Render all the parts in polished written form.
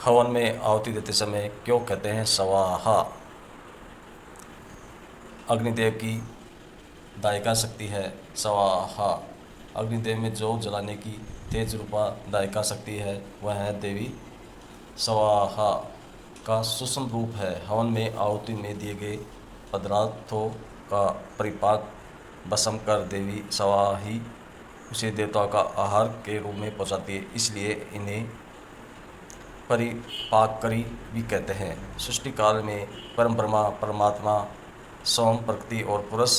हवन में आहुति देते समय क्यों कहते हैं स्वाहा? अग्निदेव की दायिका शक्ति है स्वाहा। अग्निदेव में जो जलाने की तेज रूपा दायिका शक्ति है वह है देवी स्वाहा का सूक्ष्म रूप है। हवन में आहुति में दिए गए पदार्थों का परिपाक भस्म कर देवी स्वाहा ही उसे देवताओं का आहार के रूप में पहुँचाती है, इसलिए इन्हें परिपाकरी भी कहते हैं। सृष्टि काल में परम ब्रह्मा परमात्मा सोम प्रकृति और पुरुष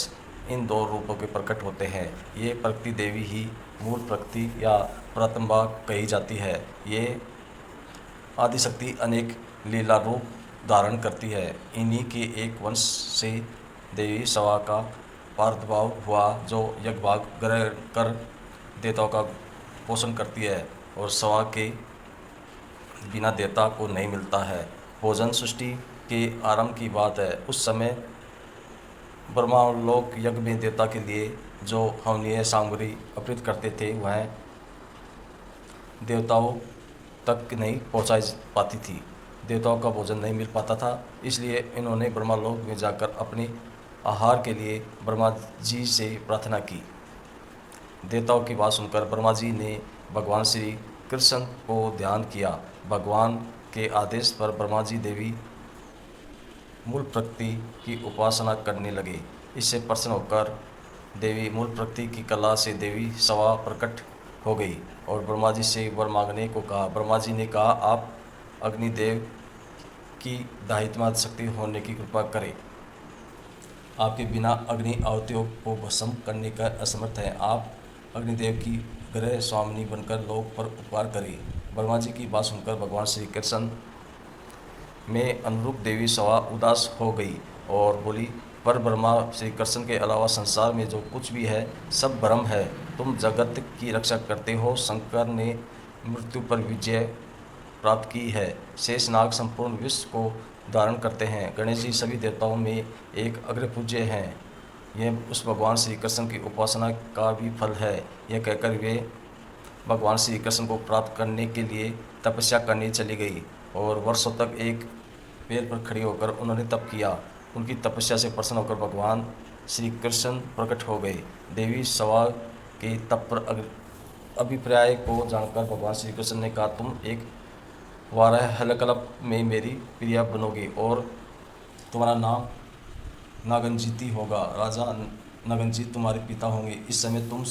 इन दो रूपों के प्रकट होते हैं। ये प्रकृति देवी ही मूल प्रकृति या प्रथमा कही जाती है। ये आदिशक्ति अनेक लीला रूप धारण करती है। इन्हीं के एक वंश से देवी स्वाहा का प्रादुर्भाव हुआ, जो यज्ञभाग ग्रहण कर देवताओं का पोषण करती है और स्वाहा के बिना देवता को नहीं मिलता है। भोजन सृष्टि के आरंभ की बात है। उस समय ब्रह्मा लोक यज्ञ में देवता के लिए जो हवनीय सामग्री अर्पित करते थे वह देवताओं तक नहीं पहुंचाई पाती थी। देवताओं का भोजन नहीं मिल पाता था, इसलिए इन्होंने ब्रह्मा लोक में जाकर अपने आहार के लिए ब्रह्मा जी से प्रार्थना की। देवताओं की बात सुनकर ब्रह्मा जी ने भगवान श्री कृष्ण को ध्यान किया। भगवान के आदेश पर ब्रह्मा जी देवी मूल प्रकृति की उपासना करने लगे। इससे प्रसन्न होकर देवी मूल प्रकृति की कला से देवी स्वाहा प्रकट हो गई और ब्रह्मा जी से वर मांगने को कहा। ब्रह्मा जी ने कहा, आप अग्निदेव की दायित्व शक्ति होने की कृपा करें। आपके बिना अग्नि आहुतियों को भस्म करने का असमर्थ है। आप अग्निदेव की ग्रह स्वामिनी बनकर लोक पर उपकार करें। ब्रह्मा जी की बात सुनकर भगवान श्री कृष्ण में अनुरूप देवी स्वाहा उदास हो गई और बोली, पर ब्रह्मा श्री कृष्ण के अलावा संसार में जो कुछ भी है सब ब्रह्म है। तुम जगत की रक्षा करते हो। शंकर ने मृत्यु पर विजय प्राप्त की है। शेषनाग संपूर्ण विश्व को धारण करते हैं। गणेश जी सभी देवताओं में एक अग्रपूज्य हैं। यह उस भगवान श्री कृष्ण की उपासना का भी फल है। यह कहकर वे भगवान श्री कृष्ण को प्राप्त करने के लिए तपस्या करने चली गई और वर्षों तक एक पेड़ पर खड़ी होकर उन्होंने तप किया। उनकी तपस्या से प्रसन्न होकर भगवान श्री कृष्ण प्रकट हो गए। देवी स्वाहा के तप पर अभिप्राय को जानकर भगवान श्री कृष्ण ने कहा, तुम एक वाराह हलकल्प में मेरी प्रिया बनोगे और तुम्हारा नाम नागनजीती होगा। राजा नागनजीत तुम्हारे पिता होंगे। इस समय तुम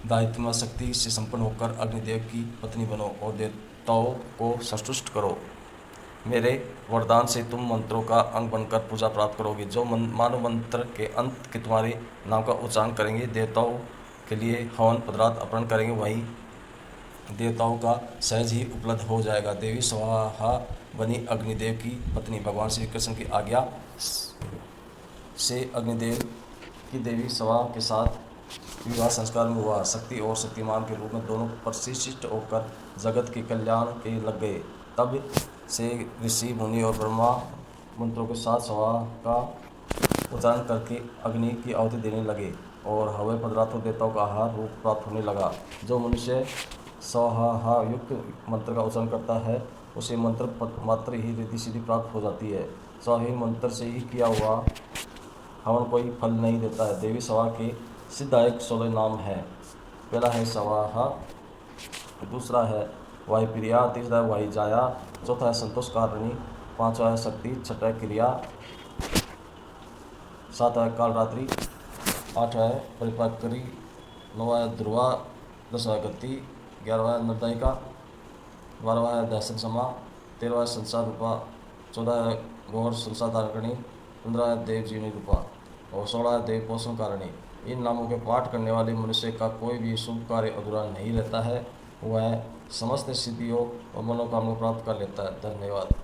दायित्व शक्ति से संपन्न होकर अग्निदेव की पत्नी बनो और देवताओं को संतुष्ट करो। मेरे वरदान से तुम मंत्रों का अंग बनकर पूजा प्राप्त करोगे। जो मानव मंत्र के अंत के तुम्हारे नाम का उच्चारण करेंगे, देवताओं के लिए हवन पदार्थ अर्पण करेंगे, वही देवताओं का सहज ही उपलब्ध हो जाएगा। देवी स्वाहा बनी अग्निदेव की पत्नी। भगवान श्री कृष्ण की आज्ञा से अग्निदेव की देवी स्वाहा के साथ विवाह संस्कार में हुआ। शक्ति और शक्तिमान के रूप में दोनों प्रतिष्ठित होकर जगत के कल्याण के लग गए। तब से ऋषि मुनि और ब्रह्मा मंत्रों के साथ स्वाहा का उच्चारण करके अग्नि की आहुति देने लगे और हवन पदार्थों देवताओं का आहार रूप प्राप्त होने लगा। जो मनुष्य स्वाहा युक्त मंत्र का उच्चारण करता है उसे मंत्र मात्र ही रिद्धि सिद्धि प्राप्त हो जाती है। स्वाहा मंत्र से ही किया हुआ हवन कोई फल नहीं देता है। देवी स्वाहा के सिद्धायक 16 नाम है। पहला है स्वाहा, दूसरा है वायुप्रिया, तीसरा है वायुजाया, चौथा है संतोषकारिणी, पांचवा है शक्ति, छठा है क्रिया, सातवा है कालरात्रि, आठवा है परिपाकरी, नौवा है ध्रुवा, दसवा है गति, 11वां है निर्दयिका, 12वां है दर्शन समा, 13वां है संसार रूपा, 14 है गौर संसार धारणी, 15 है देव जीवनी रूपा और 16 है देव पोषण कारिणी। इन नामों के पाठ करने वाले मनुष्य का कोई भी शुभ कार्य अधूरा नहीं रहता है। वह समस्त सिद्धियों और मनोकामना प्राप्त कर लेता है। धन्यवाद।